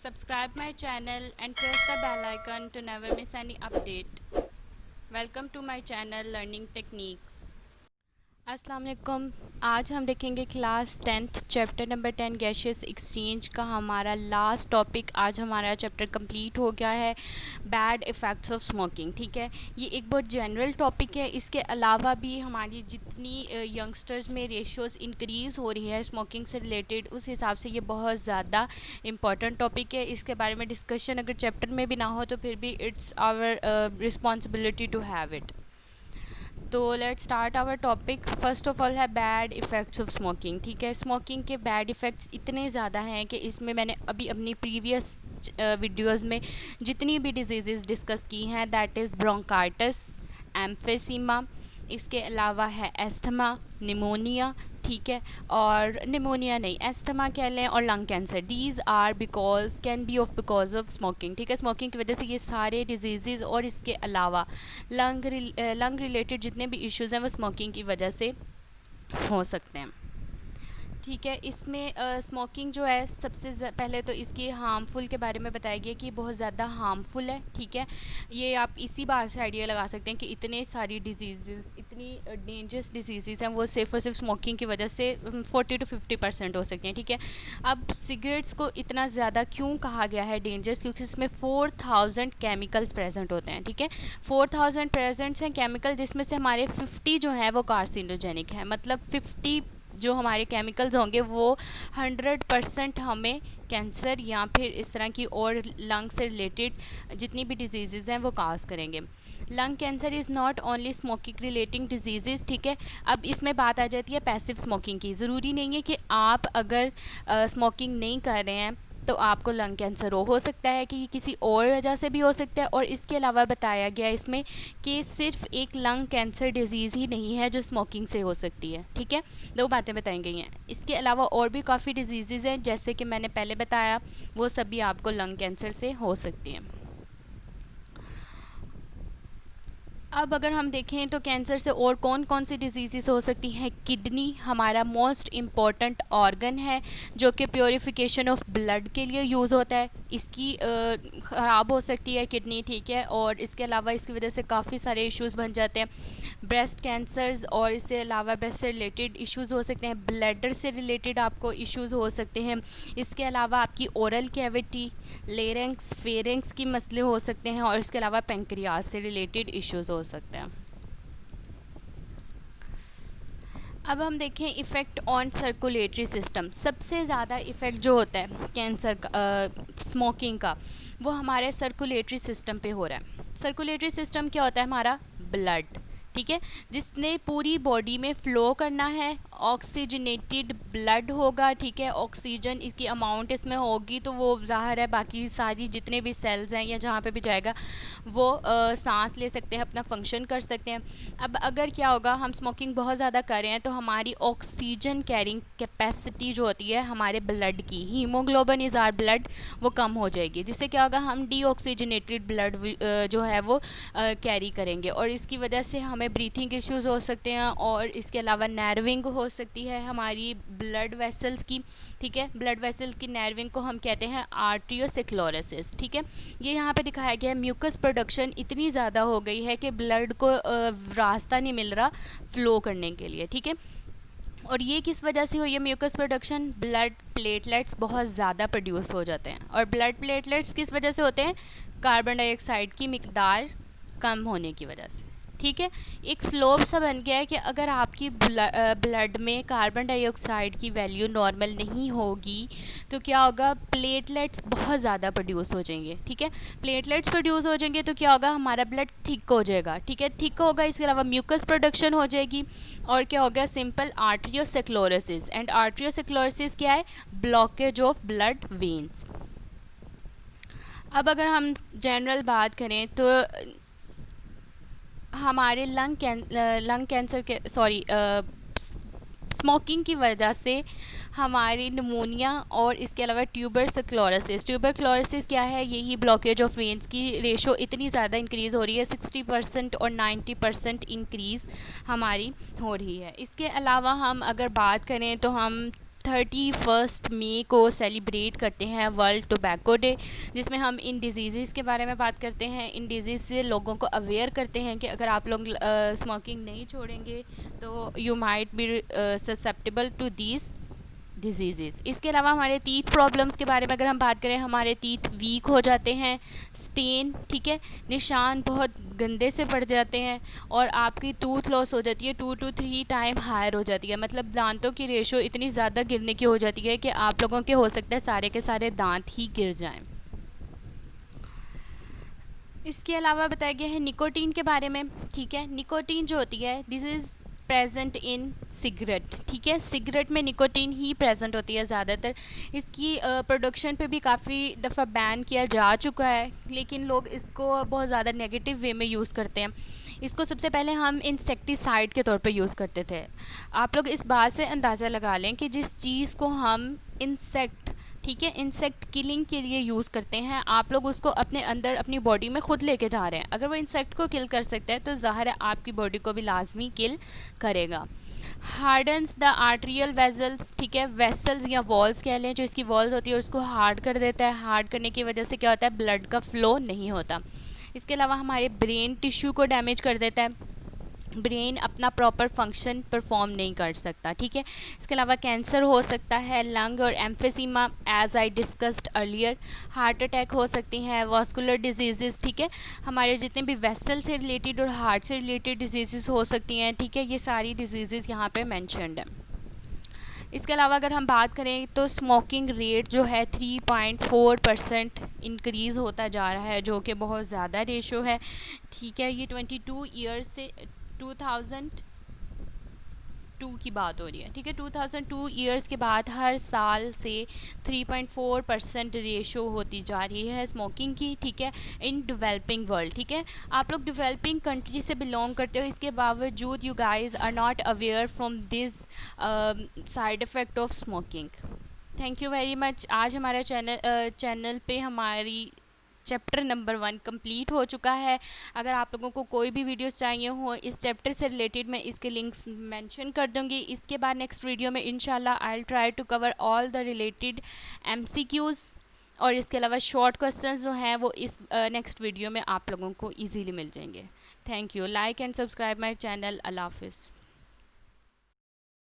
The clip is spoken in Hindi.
Subscribe my channel and press the bell icon to never miss any update. Welcome to my channel Learning Techniques. अस्सलाम वालेकुम। आज हम देखेंगे class 10th chapter number 10 gaseous exchange का हमारा लास्ट टॉपिक। आज हमारा चैप्टर कंप्लीट हो गया है, बैड इफ़ेक्ट्स ऑफ स्मोकिंग। ठीक है, ये एक बहुत जनरल टॉपिक है। इसके अलावा भी हमारी जितनी यंगस्टर्स में रेशियोज़ इंक्रीज़ हो रही है स्मोकिंग से रिलेटेड, उस हिसाब से ये बहुत ज़्यादा इम्पॉर्टेंट टॉपिक है। इसके बारे में डिस्कशन अगर चैप्टर में भी ना हो तो फिर भी it's our responsibility to have it. तो let's start our topic. First of all है बैड इफ़ेक्ट्स ऑफ स्मोकिंग। ठीक है, स्मोकिंग के बैड इफ़ेक्ट्स इतने ज़्यादा हैं कि इसमें मैंने अभी अपनी प्रीवियस वीडियोस में जितनी भी डिजीज़ डिस्कस की हैं, दैट इज़ ब्रोंकाइटिस, एम्फेसीमा, इसके अलावा है एस्थमा, निमोनिया। ठीक है, और निमोनिया नहीं, एस्थमा कह लें, और lung cancer. These are because can be of because of smoking. ठीक है, स्मोकिंग की वजह से ये सारे डिजीज़ और इसके अलावा लंग रिलेटेड जितने भी इश्यूज़ हैं वो स्मोकिंग की वजह से हो सकते हैं। ठीक है, इसमें स्मोकिंग जो है सबसे पहले तो इसकी हार्मफुल के बारे में बताया गया कि बहुत ज़्यादा हार्मफुल है। ठीक है, ये आप इसी बात से आइडिया लगा सकते हैं कि इतने सारी डिजीज़, इतनी डेंजरस डिजीज़ हैं वो सिर्फ और सिर्फ स्मोकिंग की वजह से 40 to 50% हो सकती हैं। ठीक है, अब सिगरेट्स को इतना ज़्यादा क्यों कहा गया है डेंजरस, क्योंकि इसमें 4000 केमिकल्स प्रेजेंट होते हैं। ठीक है, 4000 प्रेजेंट्स हैं केमिकल, जिसमें से हमारे 50 जो हैं वो कार्सिनोजेनिक है। मतलब 50 जो हमारे केमिकल्स होंगे वो 100% हमें कैंसर या फिर इस तरह की और लंग से रिलेटेड जितनी भी डिजीज़ हैं वो काज करेंगे। Lung cancer is not only smoking relating disease. ठीक है, अब इसमें बात आ जाती है पैसिव स्मोकिंग की। ज़रूरी नहीं है कि आप अगर स्मोकिंग नहीं कर रहे हैं तो आपको लंग कैंसर हो सकता है कि किसी और वजह से भी हो सकता है। और इसके अलावा बताया गया इसमें कि सिर्फ एक लंग कैंसर डिजीज़ ही नहीं है जो स्मोकिंग से हो सकती है। ठीक है, दो बातें बताई गई हैं। इसके अलावा और भी काफ़ी डिजीज़ हैं जैसे कि मैंने पहले बताया, वो सब भी आपको लंग कैंसर से हो सकती हैं। अब अगर हम देखें तो कैंसर से और कौन कौन सी डिजीज़ हो सकती हैं। किडनी हमारा मोस्ट इम्पॉर्टेंट ऑर्गन है जो कि प्योरीफिकेशन ऑफ ब्लड के लिए यूज़ होता है। इसकी ख़राब हो सकती है किडनी। ठीक है, और इसके अलावा इसकी वजह से काफ़ी सारे इश्यूज़ बन जाते हैं, ब्रेस्ट कैंसर्स, और इसके अलावा ब्रेस्ट से रिलेटेड इश्यूज़ हो सकते हैं, ब्लैडर से रिलेटेड आपको इश्यूज़ हो सकते हैं। इसके अलावा आपकी ओरल कैविटी, लेरेंक्स, फेरेंक्स की मसले हो सकते हैं, और इसके अलावा पेंक्रियाज से रिलेटेड इश्यूज़ हो सकते हैं। अब हम देखें इफ़ेक्ट ऑन सर्कुलेटरी सिस्टम। सबसे ज़्यादा इफ़ेक्ट जो होता है कैंसर का, स्मोकिंग का, वो हमारे सर्कुलेटरी सिस्टम पे हो रहा है। सर्कुलेटरी सिस्टम क्या होता है? हमारा ब्लड। ठीक है, जिसने पूरी बॉडी में फ़्लो करना है, ऑक्सीजनेटेड ब्लड होगा। ठीक है, ऑक्सीजन इसकी अमाउंट इसमें होगी तो वो ज़ाहिर है बाकी सारी जितने भी सेल्स हैं या जहाँ पे भी जाएगा वो सांस ले सकते हैं, अपना फंक्शन कर सकते हैं। अब अगर क्या होगा, हम स्मोकिंग बहुत ज़्यादा कर रहे हैं तो हमारी ऑक्सीजन कैरिंग कैपेसिटी जो होती है हमारे ब्लड की, हीमोग्लोबिन इज़ आर ब्लड, वो कम हो जाएगी, जिससे क्या होगा, हम डीऑक्सीजनेटेड ब्लड जो है वो कैरी करेंगे, और इसकी वजह से हमें ब्रीथिंग इश्यूज़ हो सकते हैं, और इसके अलावा नर्विंग हो सकती है हमारी ब्लड वेसल्स की। ठीक है, ब्लड वेसल्स की नर्विंग को हम कहते हैं आर्टियोसिक्लोरोसिस। ठीक है, ये यहाँ पे दिखाया गया है म्यूकस प्रोडक्शन इतनी ज़्यादा हो गई है कि ब्लड को रास्ता नहीं मिल रहा फ़्लो करने के लिए। ठीक है, और ये किस वजह से हुई है म्यूकस प्रोडक्शन? ब्लड प्लेटलेट्स बहुत ज़्यादा प्रोड्यूस हो जाते हैं, और ब्लड प्लेटलेट्स किस वजह से होते हैं? कार्बन डाइऑक्साइड की मिकदार कम होने की वजह से। ठीक है, एक फ्लो सा बन गया है कि अगर आपकी ब्लड में कार्बन डाइऑक्साइड की वैल्यू नॉर्मल नहीं होगी तो क्या होगा, प्लेटलेट्स बहुत ज़्यादा प्रोड्यूस हो जाएंगे। ठीक है, प्लेटलेट्स प्रोड्यूस हो जाएंगे तो क्या होगा, हमारा ब्लड थिक हो जाएगा। ठीक है, थिक होगा, इसके अलावा म्यूकस प्रोडक्शन हो जाएगी, और क्या हो गया, सिंपल आर्ट्रियोसेक्लोरोसिस। एंड आर्ट्रियोसेक्लोरोसिस क्या है? Blockage of blood veins. अब अगर हम जनरल बात करें तो हमारे लंग कैंसर के स्मोकिंग की वजह से हमारी निमोनिया, और इसके अलावा ट्यूबरक्लोसिस। ट्यूबरक्लोसिस क्या है? यही ब्लॉकेज ऑफ वेन्स की रेशो इतनी ज़्यादा इंक्रीज़ हो रही है, 60% और 90% इंक्रीज़ हमारी हो रही है। इसके अलावा हम अगर बात करें तो हम 31 मई को सेलिब्रेट करते हैं वर्ल्ड टोबैको डे, जिसमें हम इन डिजीज़ के बारे में बात करते हैं, इन डिजीज़ से लोगों को अवेयर करते हैं कि अगर आप लोग स्मोकिंग नहीं छोड़ेंगे तो you might be susceptible to these disease. इसके अलावा हमारे टीथ प्रॉब्लम्स के बारे में अगर हम बात करें, हमारे टीथ वीक हो जाते हैं, स्टेन, ठीक है, निशान बहुत गंदे से पड़ जाते हैं और आपकी टूथ लॉस हो जाती है 2 to 3 टाइम हायर हो जाती है, मतलब दांतों की रेशो इतनी ज़्यादा गिरने की हो जाती है कि आप लोगों के हो सकता है सारे के सारे दांत ही गिर जाएं। इसके अलावा बताया गया है निकोटीन के बारे में, ठीक है। निकोटीन जो होती है this is present in cigarette, ठीक है, सिगरेट में निकोटीन ही प्रेजेंट होती है ज़्यादातर। इसकी प्रोडक्शन पे भी काफ़ी दफ़ा बैन किया जा चुका है, लेकिन लोग इसको बहुत ज़्यादा नेगेटिव वे में यूज़ करते हैं। इसको सबसे पहले हम इंसेक्टिसाइड के तौर पे यूज़ करते थे। आप लोग इस बात से अंदाज़ा लगा लें कि जिस चीज़ को हम इंसेक्ट, ठीक है, इंसेक्ट किलिंग के लिए यूज़ करते हैं, आप लोग उसको अपने अंदर अपनी बॉडी में खुद लेके जा रहे हैं। अगर वो इंसेक्ट को किल कर सकता है तो ज़ाहिर है आपकी बॉडी को भी लाजमी किल करेगा। हार्डन्स द आर्ट्रियल वेजल्स, ठीक है, वेसल्स या वॉल्स कह लें, जो इसकी वॉल्स होती है उसको हार्ड कर देता है। हार्ड करने की वजह से क्या होता है, ब्लड का फ्लो नहीं होता। इसके अलावा हमारे ब्रेन टिश्यू को डैमेज कर देता है, ब्रेन अपना प्रॉपर फंक्शन परफॉर्म नहीं कर सकता, ठीक है। इसके अलावा कैंसर हो सकता है, लंग और emphysema as I discussed earlier, heart attack हो सकती हैं, वास्कुलर डिजीज़, ठीक है, हमारे जितने भी वेसल से रिलेटेड और हार्ट से रिलेटेड डिजीज़ हो सकती हैं, ठीक है, ये सारी डिजीज़ यहाँ पे मैंशनड है। इसके अलावा अगर हम बात करें तो स्मोकिंग रेट जो है 3.4% इंक्रीज़ होता जा रहा है, जो कि बहुत ज़्यादा रेशो है, ठीक है। ये 22 ईयर्स से 2002 की बात हो रही है, ठीक है, 2002 ईयर्स के बाद हर साल से 3.4% रेशो होती जा रही है स्मोकिंग की, ठीक है, इन डेवलपिंग वर्ल्ड, ठीक है। आप लोग डेवलपिंग कंट्री से बिलोंग करते हो, इसके बावजूद you guys are not aware from this side effect of smoking. Thank you very much. आज हमारा चैनल पे हमारी चैप्टर नंबर 1 कंप्लीट हो चुका है। अगर आप लोगों को कोई भी वीडियोस चाहिए हो इस चैप्टर से रिलेटेड, मैं इसके लिंक्स मेंशन कर दूंगी। इसके बाद नेक्स्ट वीडियो में इंशाल्लाह I will try to cover all the related MCQs, और इसके अलावा शॉर्ट क्वेश्चंस जो हैं वो इस नेक्स्ट वीडियो में आप लोगों को ईजीली मिल जाएंगे। Thank you. Like and subscribe my channel. Allah हाफिज़।